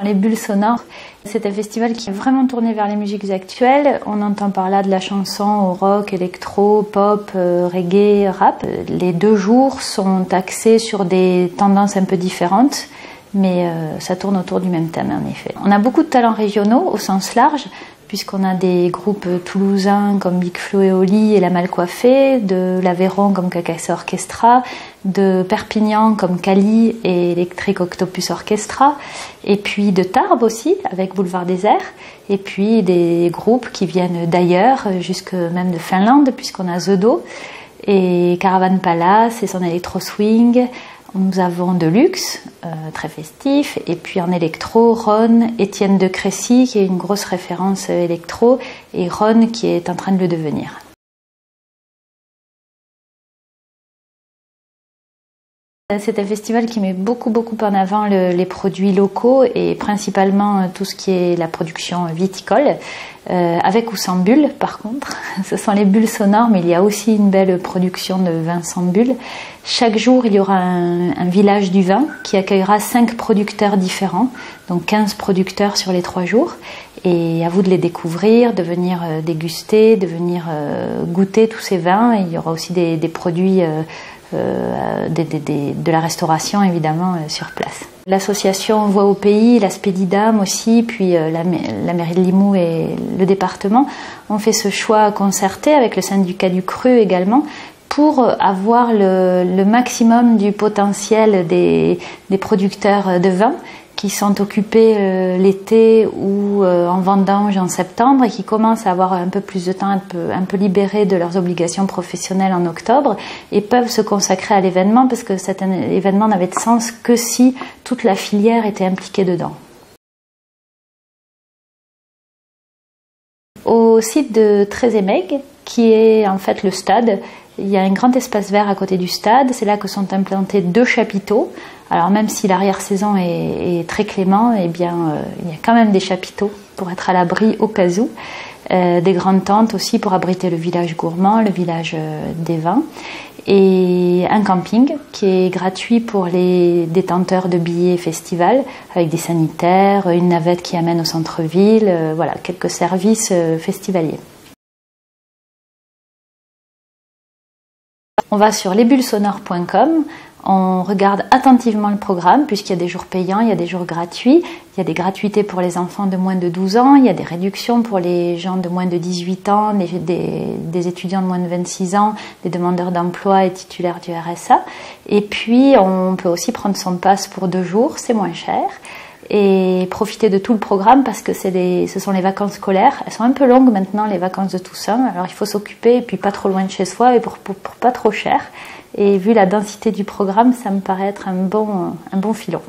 Les bulles sonores, c'est un festival qui est vraiment tourné vers les musiques actuelles. On entend par là de la chanson au rock, électro, pop, reggae, rap. Les 2 jours sont axés sur des tendances un peu différentes, mais ça tourne autour du même thème en effet. On a beaucoup de talents régionaux au sens large, puisqu'on a des groupes toulousains comme Big Flo et Oli et La Malcoiffée, de l'Aveyron comme Cacace Orchestra, de Perpignan comme Cali et Electric Octopus Orchestra, et puis de Tarbes aussi avec Boulevard Désert, et puis des groupes qui viennent d'ailleurs, jusque même de Finlande, puisqu'on a The Do et Caravan Palace et son Electro Swing. Nous avons Deluxe, très festif, et puis en électro, Ron, Étienne de Crécy, qui est une grosse référence électro, et Ron qui est en train de le devenir. C'est un festival qui met beaucoup en avant les produits locaux et principalement tout ce qui est la production viticole, avec ou sans bulles par contre. Ce sont les bulles sonores, mais il y a aussi une belle production de vin sans bulles. Chaque jour, il y aura un village du vin qui accueillera 5 producteurs différents, donc 15 producteurs sur les 3 jours. Et à vous de les découvrir, de venir déguster, de venir goûter tous ces vins. Et il y aura aussi des produits de la restauration évidemment sur place. L'association Voix au Pays, la Spédidam aussi, puis la mairie de Limoux et le département ont fait ce choix concerté avec le syndicat du Cru également pour avoir le maximum du potentiel des producteurs de vin qui sont occupés l'été ou en vendange en septembre et qui commencent à avoir un peu plus de temps, un peu libérés de leurs obligations professionnelles en octobre et peuvent se consacrer à l'événement parce que cet événement n'avait de sens que si toute la filière était impliquée dedans. Au site de Trézémègue, qui est en fait le stade, il y a un grand espace vert à côté du stade, c'est là que sont implantés 2 chapiteaux. Alors même si l'arrière-saison est très clément, eh bien, il y a quand même des chapiteaux pour être à l'abri au cas où. Des grandes tentes aussi pour abriter le village gourmand, le village des vins. Et un camping qui est gratuit pour les détenteurs de billets festival, avec des sanitaires, une navette qui amène au centre-ville, voilà, quelques services festivaliers. On va sur lesbullesonores.com, on regarde attentivement le programme puisqu'il y a des jours payants, il y a des jours gratuits, il y a des gratuités pour les enfants de moins de 12 ans, il y a des réductions pour les gens de moins de 18 ans, des étudiants de moins de 26 ans, des demandeurs d'emploi et titulaires du RSA. Et puis on peut aussi prendre son pass pour 2 jours, c'est moins cher. Et profiter de tout le programme parce que ce sont les vacances scolaires. Elles sont un peu longues maintenant, les vacances de Toussaint, alors il faut s'occuper et puis pas trop loin de chez soi et pour pas trop cher. Et vu la densité du programme, ça me paraît être un bon filon.